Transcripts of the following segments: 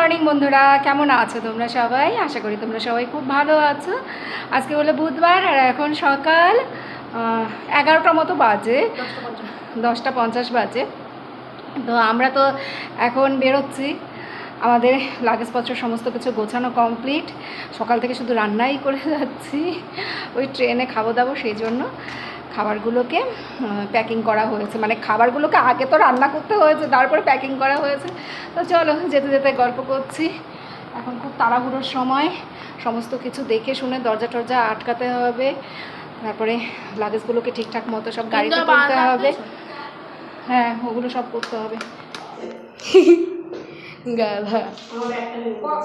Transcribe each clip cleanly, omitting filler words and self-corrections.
Morning বন্ধুরা, কেমন আছো তোমরা সবাই? আশা করি তোমরা সবাই খুব ভালো আছো। আজকে হলো বুধবার আর এখন সকাল 11টার মতো বাজে, 10:50 বাজে। তো আমরা তো এখন বেরোচ্ছি, আমাদের লাগেজপত্র সমস্ত কিছু গোছানো কমপ্লিট। সকাল থেকে শুধু রান্নাই করে যাচ্ছি, ওই ট্রেনে খাবো দাবো, সেই জন্য খাবারগুলোকে প্যাকিং করা হয়েছে। মানে খাবারগুলোকে আগে তো রান্না করতে হয়েছে, তারপরে প্যাকিং করা হয়েছে। তো চলো যেতে যেতে গল্প করছি। এখন খুব তাড়াহুড়োর সময়, সমস্ত কিছু দেখে শুনে দরজা টরজা আটকাতে হবে, তারপরে লাগেজগুলোকে ঠিকঠাক মতো সব গাড়িতে তুলতে হবে। হ্যাঁ, ওগুলো সব করতে হবে। গাধা।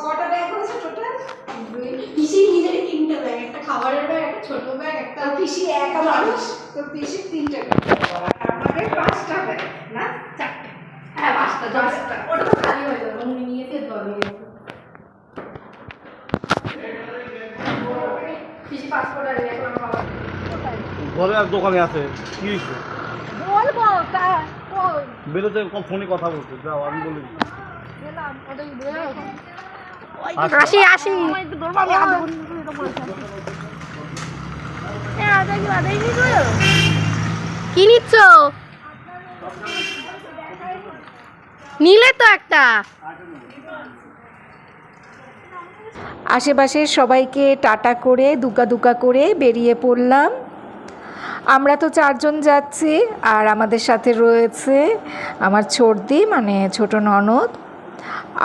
কটা ব্যাগ হয়েছে টোটাল? পিসি নিজের 3টা ব্যাগ, একটা খাবারের ব্যাগ, একটা ছোট ব্যাগ, একটা পিসি একা মানুষ, তো পিসির 3টে ব্যাগ, আর আমাদের 5টা ব্যাগ না 4টে। হ্যাঁ 5টা। ওটা তো খালি হয়ে যাবে, উনি নিয়েছে ধরে পিসি পাসপোর্ট আর এখন আমার বাবা ঘরে আর দোকানে আছে। কি হয়েছে বলবো? তা বেরোতে ফোনে কথা বলতে যাও, আমি বলি আসি আসি কি নিচ্ছ? নিলে তো একটা। আশেপাশের সবাইকে টাটা করে দুকা দুকা করে বেরিয়ে পড়লাম। আমরা তো 4 জন যাচ্ছি, আর আমাদের সাথে রয়েছে আমার ছোটদি, মানে ছোট ননদ,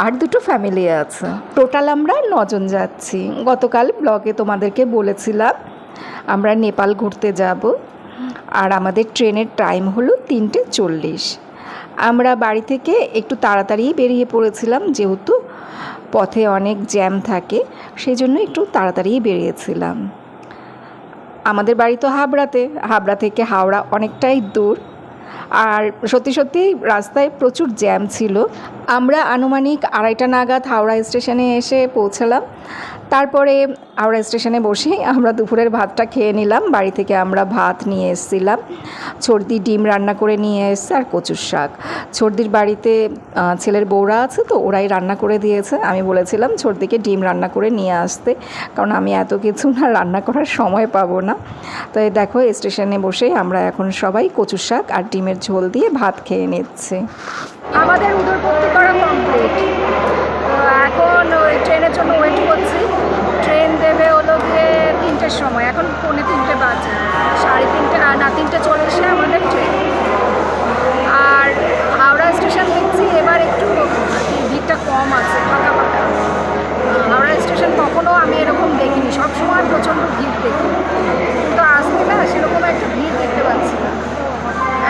আর 2টো ফ্যামিলি আছে। টোটাল আমরা 9 জন যাচ্ছি। গতকাল ব্লগে তোমাদেরকে বলেছিলাম আমরা নেপাল ঘুরতে যাব, আর আমাদের ট্রেনের টাইম হলো 3:40। আমরা বাড়ি থেকে একটু তাড়াতাড়ি বেরিয়ে পড়েছিলাম, যেহেতু পথে অনেক জ্যাম থাকে, সেই জন্য একটু তাড়াতাড়ি বেরিয়েছিলাম। আমাদের বাড়ি তো হাবড়া থেকে হাওড়া অনেকটাই দূর, আর সত্যি সত্যি রাস্তায় প্রচুর জ্যাম ছিল। আমরা আনুমানিক 2:30 নাগাদ হাওড়া স্টেশনে এসে পৌঁছালাম। তারপরে হাওড়া স্টেশনে বসেই আমরা দুপুরের ভাতটা খেয়ে নিলাম। বাড়ি থেকে আমরা ভাত নিয়ে এসেছিলাম, ছর্দি ডিম রান্না করে নিয়ে এসছে, আর কচুর শাক। ছর্দির বাড়িতে ছেলের বউরা আছে, তো ওরাই রান্না করে দিয়েছে। আমি বলেছিলাম ছর্দিকে ডিম রান্না করে নিয়ে আসতে, কারণ আমি এত কিছু না রান্না করার সময় পাবো না। তো এই দেখো, স্টেশনে বসেই আমরা এখন সবাই কচুর শাক আর ডিমের ঝোল দিয়ে ভাত খেয়ে নিচ্ছি। আমাদের উদরপত্তি করা কমপ্লিট। তো এখন ওই ট্রেনের জন্য ওয়েট করছি। ট্রেন দেবে হলো গিয়ে 3টের সময়, এখন 2:45 বাজে, 3:30 না 3:40 আমাদের ট্রেন। আর হাওড়া স্টেশন দেখছি এবার একটু ভিড়টা কম আছে, ফাঁকা ফাঁকা। হাওড়া স্টেশন কখনও আমি এরকম দেখিনি, সবসময় প্রচণ্ড ভিড় দেখি, কিন্তু আজকে না সেরকম একটা ভিড় দেখতে পাচ্ছি না।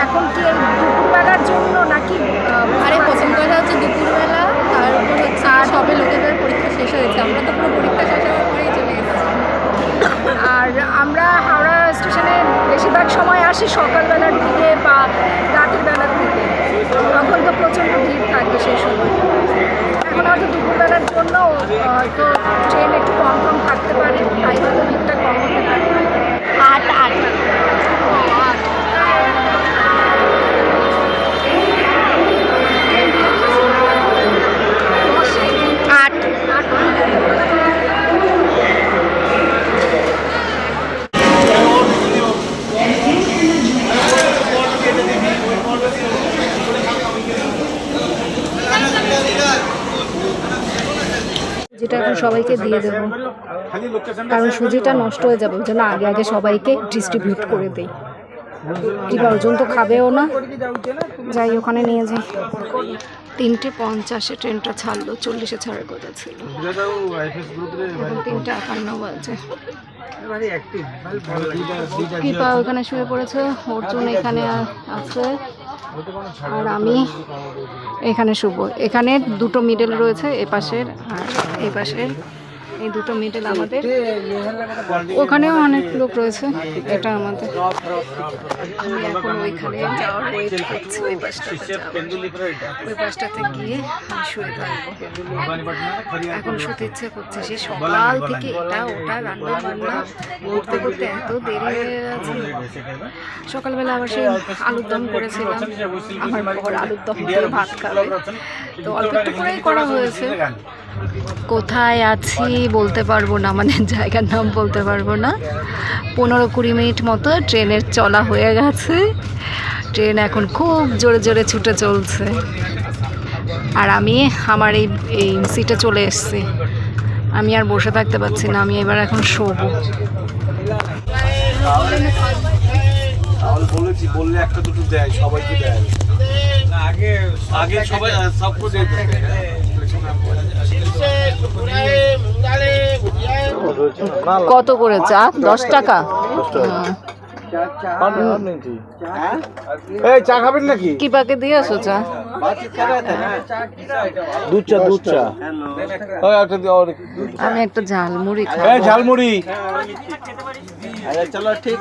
এখন কি এই দুপুরবেলার জন্য নাকি? আরে প্রথম কথা হচ্ছে দুপুরবেলা, তার উপর হচ্ছে সবে লোকেদের পরীক্ষা শেষ হয়েছে, আমরা তো পুরো পরীক্ষা শেষ হওয়ার পরেই চলে এসেছি। আর আমরা হাওড়া স্টেশনে বেশিরভাগ সময় আসি সকালবেলার দিকে বা রাতের বেলার দিকে, তখন তো প্রচণ্ড ভিড় থাকে সেই সময়। এখন হয়তো দুপুরবেলার জন্য হয়তো ট্রেন একটু কম কম থাকতে পারে, তাই হয়তো ভিড়টা কম হতে পারে। 8 যেটা এখন সবাইকে দিয়ে দেবো, কারণ সুজিটা নষ্ট হয়ে যাবে, ওই জন্য আগে আগে সবাইকে ডিস্ট্রিবিউট করে দিই। কি অর্জন তো খাবেও না, যাই ওখানে নিয়ে যাই। 3:50 ট্রেনটা ছাড়লো, 40-এ ছাড়ার কথা ছিল, এখন 3:51 বাজে। কৃপা ওখানে শুয়ে পড়েছে, অর্জুন এখানে আছে, আর আমি এখানে শুব। এখানে 2টো মিডল রয়েছে, এ পাশের আর এই পাশের। এই দুটো মিডল আমাদের, ওখানেও অনেক লোক রয়েছে, এটা আমাদের। আমি এখন ওইখানে যাওয়ার ওয়েট করছি, ওই পাশটাতে গিয়ে আমি শুয়ে থাকবো। এখন শুতে ইচ্ছে করছে, সেই সকাল থেকে এটা ওটা রান্না বান্না করতে করতে এত দেরি হয়ে গেছে। সকালবেলা আবার সেই আলুর দম করেছিলাম, আমার বর আলুর দম দিয়ে ভাত খাবে, তো অল্প একটু করেই করা হয়েছে। কোথায় আছি বলতে পারবো না, মানে জায়গার নাম বলতে পারবো না। 15-20 মিনিট মতো ট্রেনের চলা হয়ে গেছে। ট্রেন এখন খুব জোরে জোরে ছুটে চলছে, আর আমি আমার এই সিটে চলে এসেছি। আমি আর বসে থাকতে পারছি না, আমি এবার এখন শোবো। বলেছি, বললে একটা দুটো দেয়, সবাইকে দেয় না। আগে সবাই সবকে দিয়ে কত করে চা? 10 টাকা। এই চা খাবেন নাকি? কি পাকে দিয়েছো চা? দুধ চা, দুধ চা। আমি একটা ঝালমুড়ি খাই। এই ঝালমুড়ি। চলো ঠিক।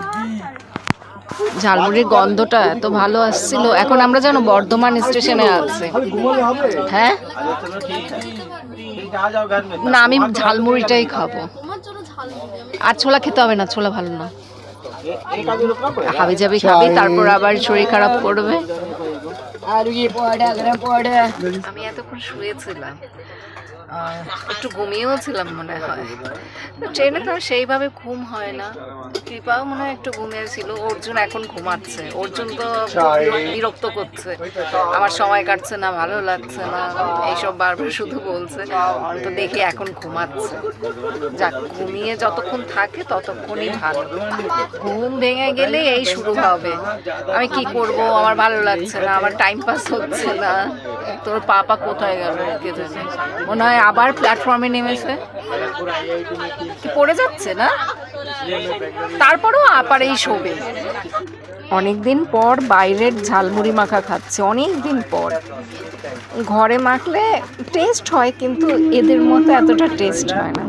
ঝালমুড়ির গন্ধটা এত ভালো আসছিল। এখন আমরা যেন বর্ধমান স্টেশনে আছি। হ্যাঁ না, আমি ঝালমুড়িটাই খাবো। আর ছোলা খেতে হবে না, ছোলা ভালো না। হাবি যাবি খাবি, তারপর আবার শরীর খারাপ করবে। আমি এতক্ষণ শুয়েছিলাম, একটু ঘুমিয়েও ছিলাম মনে হয়। ট্রেনে তো সেইভাবে ঘুম হয় না। কৃপাও মনে হয় একটু ঘুমিয়েছিল। অর্জুন এখন ঘুমাচ্ছে। অর্জুন তো বিরক্ত করছে, আমার সময় কাটছে না, ভালো লাগছে না, এইসব বারবার শুধু বলছে। তো দেখি এখন ঘুমাচ্ছে। যাক, ঘুমিয়ে যতক্ষণ থাকে ততক্ষণই ভালো। ঘুম ভেঙে গেলে এই শুরু হবে, আমি কি করব, আমার ভালো লাগছে না, আমার টাইম পাস হচ্ছে না। তোর পাপা কোথায় গেল কে জানে, মনে হয় আবার প্ল্যাটফর্মে নেমেছে। কি পড়ে যাচ্ছে না, তারপরও আপারেই শোবে। অনেকদিন পর বাইরের ঝালমুড়ি মাখা খাচ্ছে, অনেক দিন পর। ঘরে মাখলে টেস্ট হয়, কিন্তু এদের মতো এতটা টেস্ট হয় না।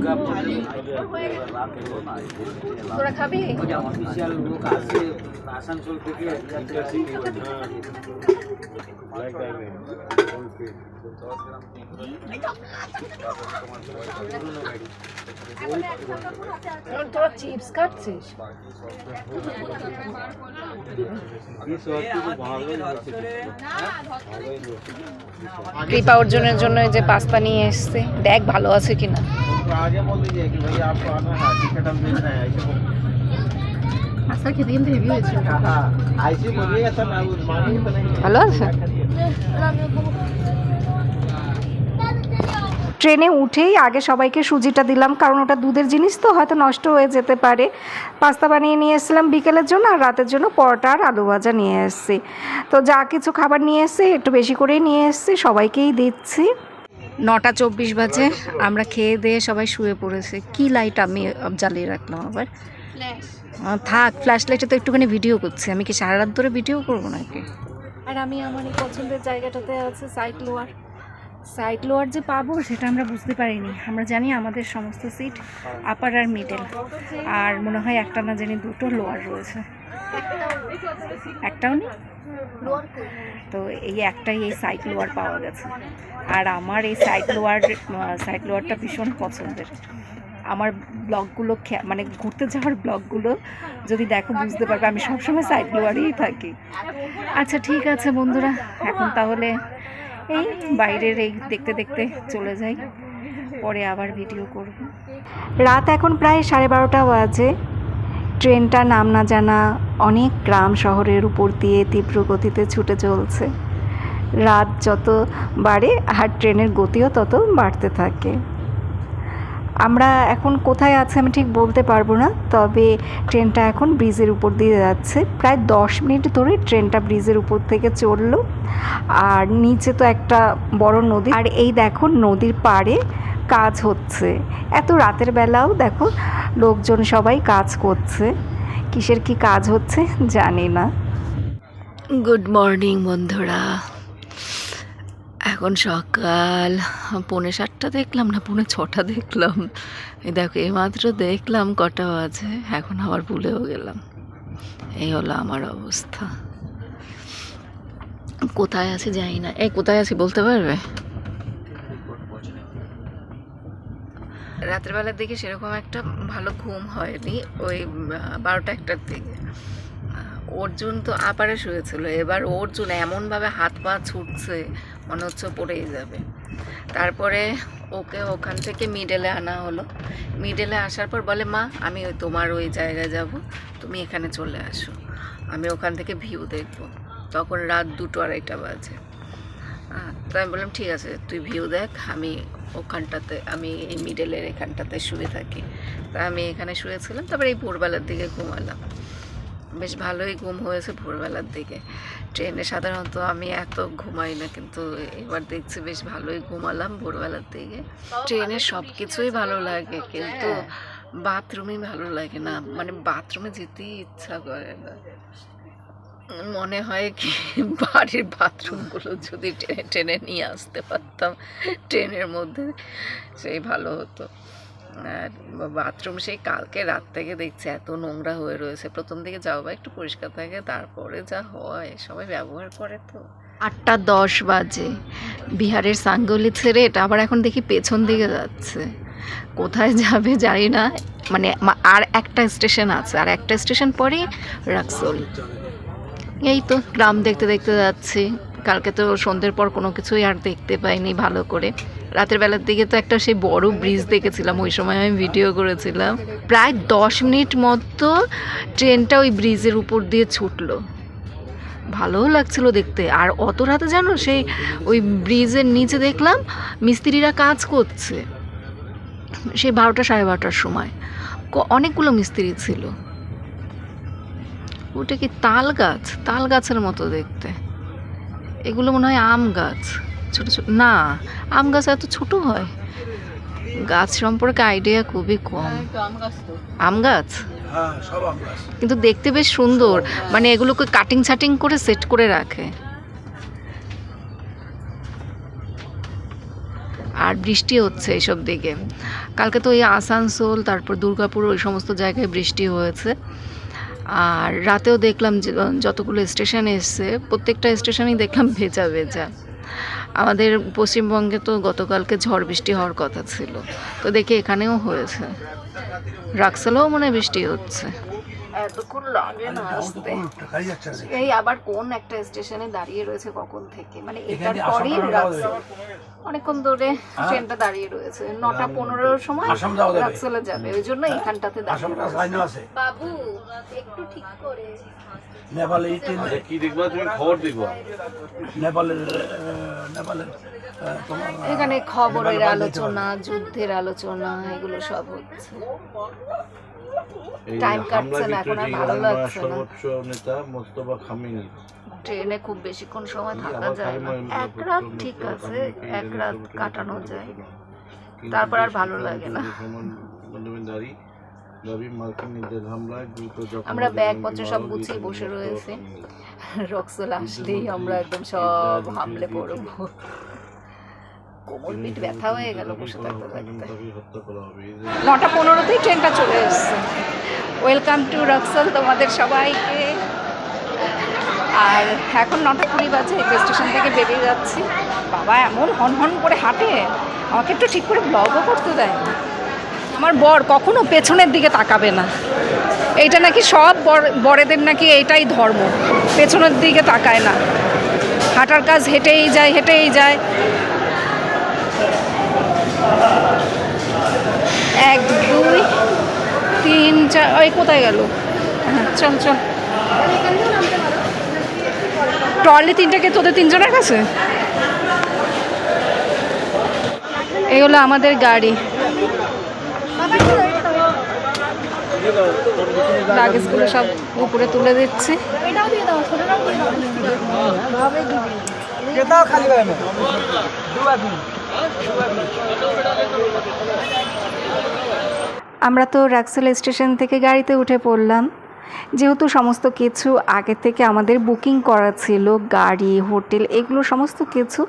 তোরা খাবি? তোরা চিপস খাচ্ছিস? কৃপা অর্জুনের জন্য যে পাস্তা নিয়ে এসছে, দেখ ভালো আছে কিনা। পাস্তা খেতে কিন্তু হেভি হয়েছে। ভালো আছে। ট্রেনে উঠেই আগে সবাইকে সুজিটা দিলাম, কারণ ওটা দুধের জিনিস তো হয়তো নষ্ট হয়ে যেতে পারে। পাস্তা বানিয়ে নিয়ে এসেছিলাম বিকেলের জন্য, আর রাতের জন্য পরোটা আর আলু ভাজা নিয়ে এসেছি। তো যা কিছু খাবার নিয়ে এসেছি একটু বেশি করেই নিয়ে এসেছি, সবাইকেই দিচ্ছি। 9:24 বাজে, আমরা খেয়ে দিয়ে সবাই শুয়ে পড়েছি। কি লাইট আমি জ্বালিয়ে রাখলাম আবার। থাক, ফ্ল্যাশ লাইটে তো একটুখানি ভিডিও করছি। আমি কি সারা রাত ধরে ভিডিও করবো নাকি? আর আমি আমার এই পছন্দের জায়গাটাতে আছে সাইড লোয়ার যে পাবো সেটা আমরা বুঝতে পারিনি। আমরা জানি আমাদের সমস্ত সিট আপার আর মিডল, আর মনে হয় একটা না জানি দুটো লোয়ার রয়েছে। একটাও নেই তো, এই একটাই এই সাইড লোয়ার পাওয়া গেছে। আর আমার এই সাইড লোয়ারটা ভীষণ পছন্দের। আমার ব্লগগুলো মানে ঘুরতে যাওয়ার ব্লগগুলো যদি দেখো বুঝতে পারবে আমি সবসময় সাইড লোয়ারেই থাকি। আচ্ছা ঠিক আছে বন্ধুরা, এখন তাহলে এই বাইরের এই দেখতে দেখতে চলে যাই, পরে আবার ভিডিও করব। রাত এখন প্রায় 12:30 বাজে। ট্রেনটা নাম না জানা অনেক গ্রাম শহরের উপর দিয়ে তীব্র গতিতে ছুটে চলছে। রাত যত বাড়ে আর ট্রেনের গতিও তত বাড়তে থাকে। আমরা এখন কোথায় আছি আমি ঠিক বলতে পারবো না, তবে ট্রেনটা এখন ব্রিজের উপর দিয়ে যাচ্ছে। প্রায় 10 মিনিট ধরে ট্রেনটা ব্রিজের উপর থেকে চললো, আর নিচে তো একটা বড় নদী। আর এই দেখো নদীর পাড়ে কাজ হচ্ছে। এত রাতের বেলাও দেখো লোকজন সবাই কাজ করছে। কিসের কি কাজ হচ্ছে জানি না। গুড মর্নিং বন্ধুরা, এখন সকাল 6:45 দেখলাম না 6:45 দেখলাম। এই দেখো এইমাত্র দেখলাম কটা বাজে, এখন আবার ভুলেও গেলাম। এই হলো আমার অবস্থা। কোথায় আছি জানি না। এই কোথায় আছি বলতে পারবে? রাত্রেবেলার দিকে সেরকম একটা ভালো ঘুম হয়নি, ওই 12টা-1টার দিকে। অর্জুন তো আপারে শুয়েছিল, এবার অর্জুন এমনভাবে হাত পা ছুটছে মনে হচ্ছে পড়েই যাবে। তারপরে ওকে ওখান থেকে মিডলে আনা হলো। মিডলে আসার পর বলে, মা আমি ওই তোমার ওই জায়গায় যাব, তুমি এখানে চলে আসো, আমি ওখান থেকে ভিউ দেখব। তখন রাত 2-2-2:30 বাজে। তো আমি বললাম ঠিক আছে তুই ভিউ দেখ, আমি ওখানটাতে, আমি এই মিডলের এখানটাতে শুয়ে থাকি। তা আমি এখানে শুয়েছিলাম। তারপরে এই ভোরবেলার দিকে ঘুমালাম, বেশ ভালোই ঘুম হয়েছে ভোরবেলার দিকে। ট্রেনে সাধারণত আমি এত ঘুমাই না, কিন্তু এবার দেখছি বেশ ভালোই ঘুমালাম ভোরবেলার দিকে। ট্রেনে সব কিছুই ভালো লাগে, কিন্তু বাথরুমই ভালো লাগে না, মানে বাথরুমে যেতেই ইচ্ছা করে না। মনে হয় কি বাড়ির বাথরুমগুলো যদি ট্রেনে নিয়ে আসতে পারতাম ট্রেনের মধ্যে, সেই ভালো হতো। আর বাথরুম সেই কালকে রাত থেকে দেখছি এত নোংরা হয়ে রয়েছে। প্রথম দিকে যাও বা একটু পরিষ্কার থাকে, তারপরে যা হয় সবাই ব্যবহার করে। তো 8:10 বাজে, বিহারের সাঙ্গলি ছেড়ে এটা আবার এখন দেখি পেছন দিকে যাচ্ছে। কোথায় যাবে জানি না, মানে আর একটা স্টেশন আছে, আর একটা স্টেশন পরে রাক্সোল। এই তো গ্রাম দেখতে দেখতে যাচ্ছি। কালকে তো সন্ধ্যের পর কোনো কিছুই আর দেখতে পাইনি ভালো করে। রাতের বেলার দিকে তো একটা সেই বড় ব্রিজ দেখেছিলাম, ওই সময় আমি ভিডিও করেছিলাম। প্রায় 10 মিনিট মতো ট্রেনটা ওই ব্রিজের উপর দিয়ে ছুটলো, ভালোও লাগছিল দেখতে। আর অত রাতে জানো সেই ওই ব্রিজের নিচে দেখলাম মিস্ত্রিরা কাজ করছে, সেই 12টা-12:30টার সময়। অনেকগুলো মিস্ত্রি ছিল। ওটা কি তাল গাছ? তাল গাছের মতো দেখতে। এগুলো মনে হয় আম গাছ, ছোট ছোট। না, আম গাছ এত ছোট হয়? গাছ সম্পর্কে আইডিয়া খুবই কম। আম গাছ, কিন্তু দেখতে বেশ সুন্দর, মানে এগুলোকে কাটিং ছাটিং করে সেট করে রাখে। আর বৃষ্টি হচ্ছে এইসব দিকে। কালকে তো এই আসানসোল, তারপর দুর্গাপুর, ওই সমস্ত জায়গায় বৃষ্টি হয়েছে। আর রাতেও দেখলাম যে যতগুলো স্টেশন এসছে প্রত্যেকটা স্টেশনেই দেখলাম ভেজা ভেজা। আমাদের পশ্চিমবঙ্গে তো গতকালকে ঝড় বৃষ্টি হওয়ার কথা ছিল, তো দেখি এখানেও হয়েছে। রাক্সালেও মনে হয় বৃষ্টি হচ্ছে। এতক্ষণ লাগে না আসতে। এই আবার কোন একটা স্টেশনে দাঁড়িয়ে রয়েছে কখন থেকে, মানে এটার পরেই রাক্সাল। অনেকক্ষণ ধরে ট্রেনটা দাঁড়িয়ে রয়েছে, 9:15-র সময় রাক্সালে যাবে, ওই জন্য এখানটাতে দাঁড়িয়ে রয়েছে। বাবু একটু ঠিক করে। নেপালের কি দেখবা তুমি? খবর দেখবা নেপালের এখানে খবরের আলোচনা, যুদ্ধের আলোচনা, এগুলো সব হচ্ছে। টাইম কাটছে না, এখন আর ভালো লাগছে না। সর্বোচ্চ নেতা মোস্তফা খামেনি। ট্রেনে খুব বেশিক্ষণ সময় থাকা যায় না, এক রাত ঠিক আছে, এক রাত কাটানো যায়, তারপর আর ভালো লাগে না। আমরা ব্যাগপত্র সব গুছিয়ে বসে রয়েছি, রক্সোল আসলেই আমরা একদম সব হামলে পড়বো। কোমর পিঠ ব্যথা হয়ে গেল বসে থাকতে থাকতে। 9:15-তেই ট্রেনটা চলে এসছে। ওয়েলকাম টু রক্সোল তোমাদের সবাইকে। আর এখন 9:20 বাজে, স্টেশন থেকে বেরিয়ে যাচ্ছি। বাবা এমন হন হন করে হাঁটে, আমাকে একটু ঠিক করে ব্লগও করতে দেয় না। আমার বর কখনো পেছনের দিকে তাকাবে না, এইটা নাকি সব বড়দের নাকি এইটাই ধর্ম, পেছনের দিকে তাকায় না, হাঁটার কাজ হেঁটেই যায় হেঁটেই যায়। 1 2 3 4, ওই কোথায় গেল? হ্যাঁ চল চল। ট্রলি 3টাকে তোদের 3জনের কাছে। এই হলো আমাদের গাড়ি। লাগেজগুলো সব উপরে তুলে দিচ্ছি। আমরা তো রাক্সোল স্টেশন থেকে গাড়িতে উঠে পড়লাম। যেহেতু সমস্ত কিছু আগে থেকে আমাদের বুকিং করা ছিল, গাড়ি, হোটেল, এগুলো সমস্ত কিছু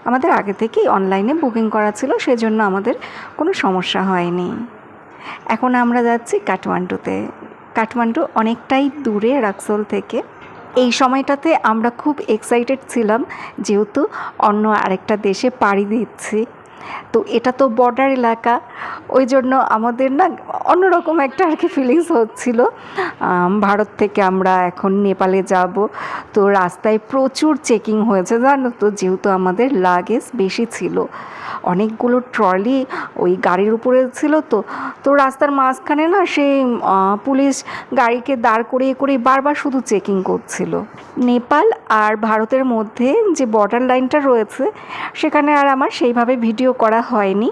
আমাদের আগে থেকেই অনলাইনে বুকিং করা ছিল, সেজন্য আমাদের কোনো সমস্যা হয়নি। এখন আমরা যাচ্ছি কাঠমান্ডুতে। কাঠমান্ডু অনেকটাই দূরে রাক্সোল থেকে। এই সময়টাতে আমরা খুব এক্সাইটেড ছিলাম, যেহেতু অন্য আরেকটা দেশে পাড়ি দিচ্ছি। তো এটা তো বর্ডার এলাকা, ওই জন্য আমাদের না অন্যরকম একটা আর কি ফিলিংস হচ্ছিল। ভারত থেকে আমরা এখন নেপালে যাব, তো রাস্তায় প্রচুর চেকিং হয়েছে জানো তো, যেহেতু আমাদের লাগেজ বেশি ছিল, অনেকগুলো ট্রলি ওই গাড়ির উপরে ছিল। তো রাস্তার মাঝখানে না সেই পুলিশ গাড়িকে দাঁড় করিয়ে করিয়ে বারবার শুধু চেকিং করছিল। নেপাল আর ভারতের মধ্যে যে বর্ডার লাইনটা রয়েছে সেখানে আর আমার সেইভাবে ভিডিও করা হয়নি,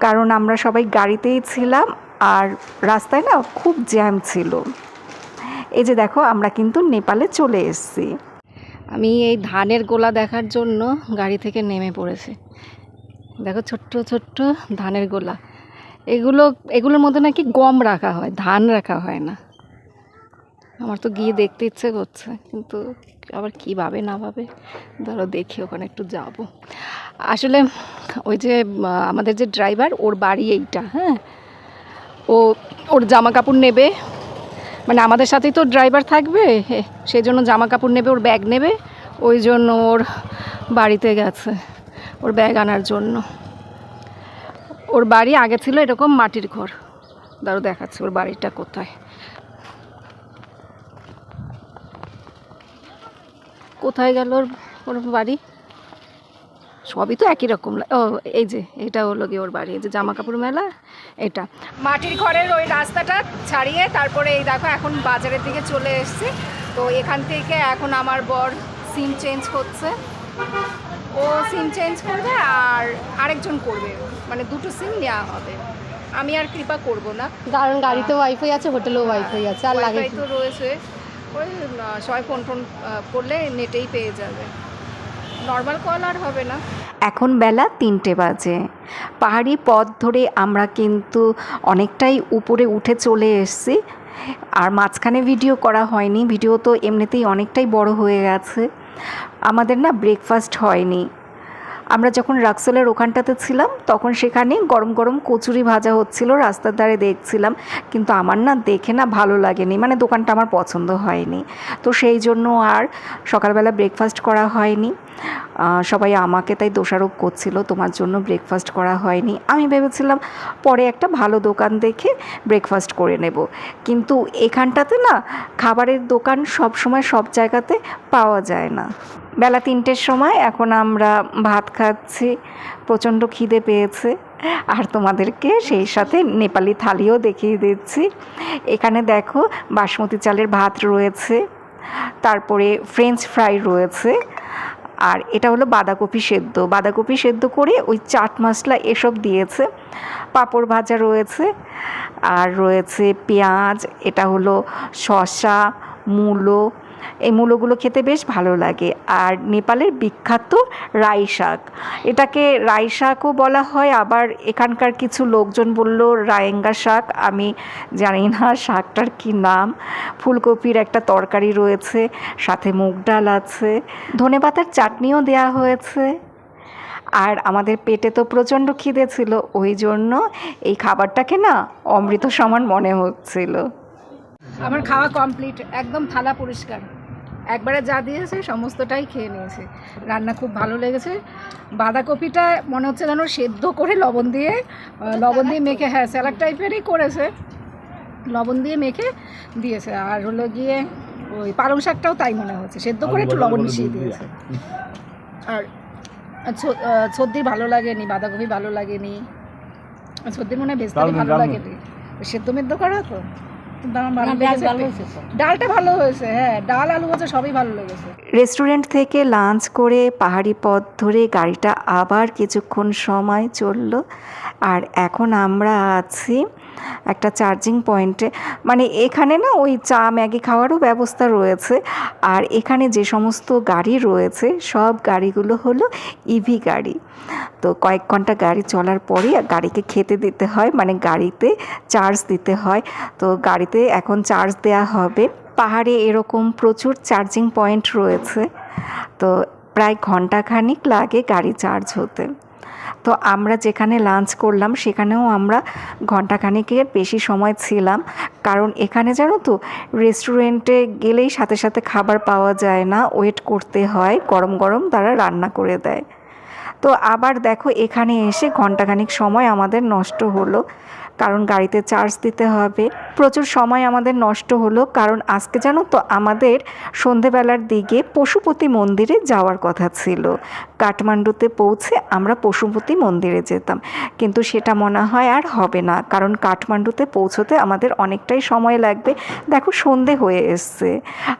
কারণ আমরা সবাই গাড়িতেই ছিলাম আর রাস্তায় না খুব জ্যাম ছিল। এই যে দেখো আমরা কিন্তু নেপালে চলে এসেছি। আমি এই ধানের গোলা দেখার জন্য গাড়ি থেকে নেমে পড়েছি। দেখো ছোট্ট ছোট্ট ধানের গোলা, এগুলোর মধ্যে নাকি গম রাখা হয়, ধান রাখা হয় না। আমার তো গিয়ে দেখতে ইচ্ছে করছে, কিন্তু আবার কী ভাবে না ভাবে, ধরো দেখি ওখানে একটু যাব। আসলে ওই যে আমাদের যে ড্রাইভার, ওর বাড়ি এইটা, হ্যাঁ, ওর জামা কাপড় নেবে, মানে আমাদের সাথেই তো ড্রাইভার থাকবে, সেই জন্য জামা কাপড় নেবে, ওর ব্যাগ নেবে, ওই জন্য ওর বাড়িতে গেছে ওর ব্যাগ আনার জন্য। ওর বাড়ি আগে ছিল এরকম মাটির ঘর, দাঁড়ো দেখাচ্ছে ওর বাড়িটা কোথায়। কোথায় গেল ওর বাড়ি? সবই তো একই রকম। ও এই যে এটা হলো গিয়ে ওর বাড়ি, এই যে জামা কাপড় মেলা, এটা মাটির ঘরের ওই রাস্তাটা ছাড়িয়ে তারপরে এই দেখো এখন বাজারের দিকে চলে এসেছি। তো এখান থেকে এখন আমার বর সিম চেঞ্জ হচ্ছে, ও সিম চেঞ্জ করবে আর আরেকজন করবে, মানে দুটো সিম নেওয়া হবে। আমি আর কৃপা করব না, কারণ গাড়িতে ওয়াইফাই আছে, হোটেলেও ওয়াইফাই আছে, আর লাগে ওয়াইফাই তো রয়েছে। ওই সবাই ফোন করলে নেটেই পেয়ে যাবে, নর্মাল কল আর হবে না। এখন বেলা 3টে বাজে। পাহাড়ি পথ ধরে আমরা কিন্তু অনেকটাই উপরে উঠে চলে এসেছি, আর মাঝখানে ভিডিও করা হয়নি, ভিডিও তো এমনিতেই অনেকটাই বড় হয়ে গেছে। আমাদের না ব্রেকফাস্ট হয়নি। আমরা যখন রাক্সোলের ওখানটাতে ছিলাম তখন সেখানে গরম গরম কচুরি ভাজা হচ্ছিল, রাস্তার ধারে দেখছিলাম, কিন্তু আমার না দেখে না ভালো লাগেনি, মানে দোকানটা আমার পছন্দ হয়নি। তো সেই জন্য আর সকালবেলা ব্রেকফাস্ট করা হয়নি। সবাই আমাকে তাই দোষারোপ করছিল, তোমার জন্য ব্রেকফাস্ট করা হয়নি। আমি ভেবেছিলাম পরে একটা ভালো দোকান দেখে ব্রেকফাস্ট করে নেব, কিন্তু এখানটাতে না খাবারের দোকান সব সময় সব জায়গাতে পাওয়া যায় না। বেলা 3টের সময় এখন আমরা ভাত খাচ্ছি, প্রচণ্ড খিদে পেয়েছে, আর তোমাদেরকে সেই সাথে নেপালি থালিও দেখিয়ে দিচ্ছি। এখানে দেখো বাসমতি চালের ভাত রয়েছে, তারপরে ফ্রেঞ্চ ফ্রাই রয়েছে, আর এটা হলো বাঁধাকপি সেদ্ধ করে ওই চাট মশলা এসব দিয়েছে, পাঁপড় ভাজা রয়েছে, আর রয়েছে পেঁয়াজ, এটা হলো শসা, মূলো। এই মূলোগুলো খেতে বেশ ভালো লাগে। আর নেপালের বিখ্যাত রাই শাক, এটাকে রাই শাকও বলা হয়, আবার এখানকার কিছু লোকজন বলল রায়েঙ্গা শাক, আমি জানি না শাকটার কি নাম। ফুলকপির একটা তরকারি রয়েছে, সাথে মুগ ডাল আছে, ধনেপাতার চাটনিও দেয়া হয়েছে। আর আমাদের পেটে তো প্রচণ্ড খিদে ছিল, ওই জন্য এই খাবারটাকে না অমৃত সমান মনে হচ্ছিল। আমার খাওয়া কমপ্লিট, একদম থালা পরিষ্কার, একবারে যা দিয়েছে সমস্তটাই খেয়ে নিয়েছে। রান্না খুব ভালো লেগেছে। বাঁধাকপিটা মনে হচ্ছে যেন সেদ্ধ করে লবণ দিয়ে মেখে, হ্যাঁ স্যালাড টাইপেরই করেছে, লবণ দিয়ে মেখে দিয়েছে। আর হলো গিয়ে ওই পালং শাকটাও তাই মনে হচ্ছে, সেদ্ধ করে একটু লবণ মিশিয়ে দিয়েছে। আর সর্দি ভালো লাগেনি, বাঁধাকপি ভালো লাগেনি, সর্দি মনে হয় ভেজতে ভালো লাগেনি, সেদ্ধ মেদ্ধ করা তো। ডালটা ভালো হয়েছে, হ্যাঁ ডাল আলু ভাজা সবই ভালো লেগেছে। রেস্টুরেন্ট থেকে লাঞ্চ করে পাহাড়ি পথ ধরে গাড়িটা আবার কিছুক্ষণ সময় চললো, আর এখন আমরা আছি একটা চার্জিং পয়েন্টে। মানে এখানে না ওই চা ম্যাগি খাওয়ারও ব্যবস্থা রয়েছে, আর এখানে যে সমস্ত গাড়ি রয়েছে সব গাড়িগুলো হলো ইভি গাড়ি। তো কয়েক ঘন্টা গাড়ি চলার পরে গাড়িকে খেতে দিতে হয়, মানে গাড়িতে চার্জ দিতে হয়। তো গাড়িতে গাড়িতে এখন চার্জ দেয়া হবে। পাহাড়ে এরকম প্রচুর চার্জিং পয়েন্ট রয়েছে, তো প্রায় ঘন্টাখানিক লাগে গাড়ি চার্জ হতে। তো আমরা যেখানে লাঞ্চ করলাম সেখানেও আমরা ঘন্টাখানিকের বেশি সময় ছিলাম, কারণ এখানে জানো তো রেস্টুরেন্টে গেলেই সাথে সাথে খাবার পাওয়া যায় না, ওয়েট করতে হয়, গরম গরম তারা রান্না করে দেয়। তো আবার দেখো এখানে এসে ঘন্টাখানিক সময় আমাদের নষ্ট হলো, কারণ গাড়িতে চার্জ দিতে হবে। প্রচুর সময় আমাদের নষ্ট হলো, কারণ আজকে জানো তো আমাদের সন্ধেবেলার দিকে পশুপতি মন্দিরে যাওয়ার কথা ছিল। কাঠমান্ডুতে পৌঁছে আমরা পশুপতি মন্দিরে যেতাম, কিন্তু সেটা মনে হয় আর হবে না, কারণ কাঠমান্ডুতে পৌঁছতে আমাদের অনেকটাই সময় লাগবে। দেখো সন্ধে হয়ে এসছে,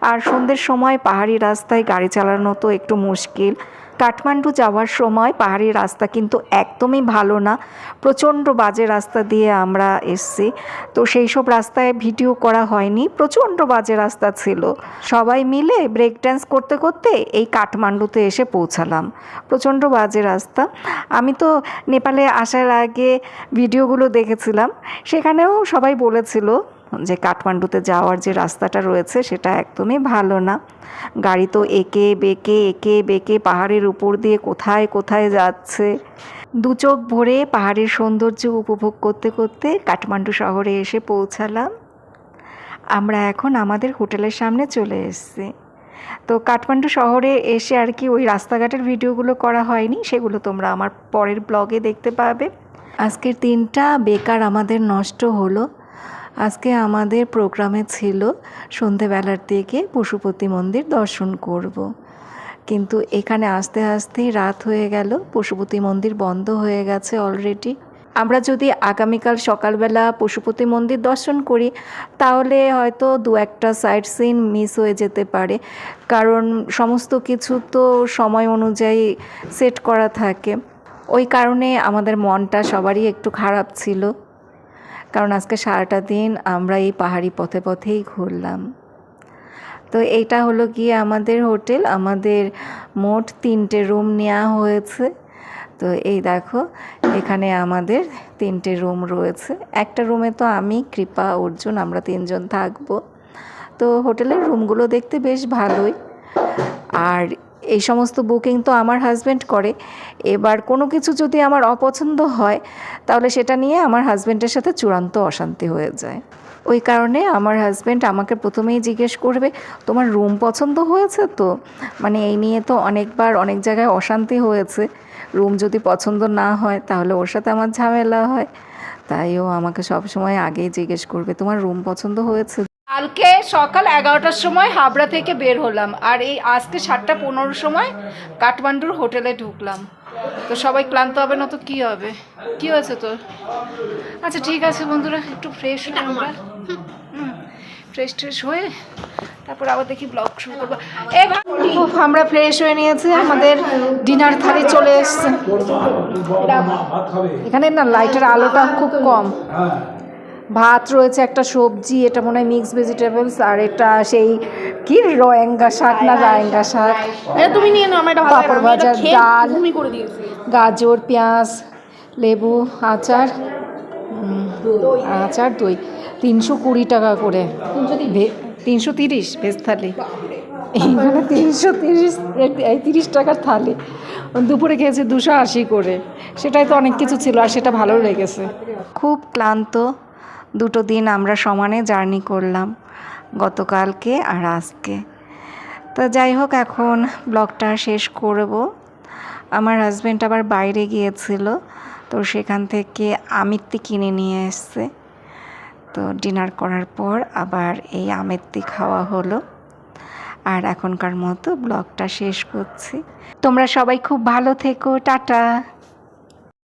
আর সন্ধ্যের সময় পাহাড়ি রাস্তায় গাড়ি চালানো তো একটু মুশকিল। কাঠমান্ডু যাওয়ার সময় পাহাড়ি রাস্তা কিন্তু একদমই ভালো না, প্রচণ্ড বাজে রাস্তা দিয়ে আমরা এসছি। তো সেই সব রাস্তায় ভিডিও করা হয়নি, প্রচণ্ড বাজে রাস্তা ছিল। সবাই মিলে ব্রেক ড্যান্স করতে করতে এই কাঠমান্ডুতে এসে পৌঁছালাম। প্রচণ্ড বাজে রাস্তা। আমি তো নেপালে আসার আগে ভিডিওগুলো দেখেছিলাম, সেখানেও সবাই বলেছিল যে কাঠমান্ডুতে যাওয়ার যে রাস্তাটা রয়েছে সেটা একদমই ভালো না। গাড়ি তো এঁকে বেঁকে পাহাড়ের উপর দিয়ে কোথায় কোথায় যাচ্ছে। দু চোখ ভরে পাহাড়ের সৌন্দর্য উপভোগ করতে করতে কাঠমান্ডু শহরে এসে পৌঁছালাম। আমরা এখন আমাদের হোটেলের সামনে চলে এসেছি। তো কাঠমান্ডু শহরে এসে আর কি ওই রাস্তাঘাটের ভিডিওগুলো করা হয়নি, সেগুলো তোমরা আমার পরের ব্লগে দেখতে পাবে। আজকের দিনটা বেকার আমাদের নষ্ট হলো। আজকে আমাদের প্রোগ্রামে ছিল সন্ধেবেলার দিকে পশুপতি মন্দির দর্শন করব, কিন্তু এখানে আস্তে আস্তেই রাত হয়ে গেল, পশুপতি মন্দির বন্ধ হয়ে গেছে অলরেডি। আমরা যদি আগামীকাল সকালবেলা পশুপতি মন্দির দর্শন করি তাহলে হয়তো দু একটা সাইট সিন মিস হয়ে যেতে পারে, কারণ সমস্ত কিছু তো সময় অনুযায়ী সেট করা থাকে। ওই কারণে আমাদের মনটা সবারই একটু খারাপ ছিল, কারণ আজকে সারাটা দিন আমরা এই পাহাড়ি পথে পথেই ঘুরলাম। তো এইটা হলো গিয়ে আমাদের হোটেল। আমাদের মোট 3টে রুম নেওয়া হয়েছে। তো এই দেখো এখানে আমাদের 3টে রুম রয়েছে। একটা রুমে তো আমি, কৃপা, অর্জুন আমরা 3জন থাকবো। তো হোটেলের রুমগুলো দেখতে বেশ ভালোই। আর এই সমস্ত বুকিং তো আমার হাজব্যান্ড করে। এবার কোনো কিছু যদি আমার অপছন্দ হয় তাহলে সেটা নিয়ে আমার হাজব্যান্ডের সাথে চূড়ান্ত অশান্তি হয়ে যায়। ওই কারণে আমার হাজব্যান্ড আমাকে প্রথমেই জিজ্ঞেস করবে তোমার রুম পছন্দ হয়েছে তো, মানে এই নিয়ে তো অনেকবার অনেক জায়গায় অশান্তি হয়েছে। রুম যদি পছন্দ না হয় তাহলে ওর সাথে আমার ঝামেলা হয়, তাই ও আমাকে সবসময় আগেই জিজ্ঞেস করবে তোমার রুম পছন্দ হয়েছে। কালকে সকাল 11টার সময় হাবড়া থেকে বের হলাম, আর এই আজকে 7:15 সময় কাঠমান্ডুর হোটেলে ঢুকলাম। তো সবাই ক্লান্ত হবে না তো কি হবে? কি হয়েছে তোর? আচ্ছা ঠিক আছে বন্ধুরা, একটু ফ্রেশ হই আমরা। ফ্রেশ হয়ে তারপর আবার দেখি ব্লগ শুরু করবো। আমরা ফ্রেশ হয়ে নিয়েছি, আমাদের ডিনার থালি চলে এসছে। এখানে না লাইটের আলোটা খুব কম। ভাত রয়েছে, একটা সবজি, এটা মনে হয় মিক্স ভেজিটেবলস, আর এটা সেই কি রোয়েঙ্গা শাক না রায়েঙ্গা শাক, তুমি নিয়ে নাও, এটা পাঁপড় ভাজা, ডাল, গাজর, পেঁয়াজ, লেবু, আচার, দই। 320 টাকা করে, 330 ভেজ থালি। এইখানে 330 টাকার থালি। দুপুরে খেয়েছি 280 করে, সেটাই তো অনেক কিছু ছিল, আর সেটা ভালো লেগেছে। খুব ক্লান্ত, 2 দিন আমরা সমানে জার্নি করলাম, গতকালকে আর আজকে। তো যাই হোক, এখন ব্লগটা শেষ করব। আমার হাজব্যান্ড আবার বাইরে গিয়েছিল, তো সেখান থেকে আমিত্তি কিনে নিয়ে এসছে। তো ডিনার করার পর আবার এই আমিত্তি খাওয়া হলো। আর এখনকার মতো ব্লগটা শেষ করছি। তোমরা সবাই খুব ভালো থেকো, টাটা।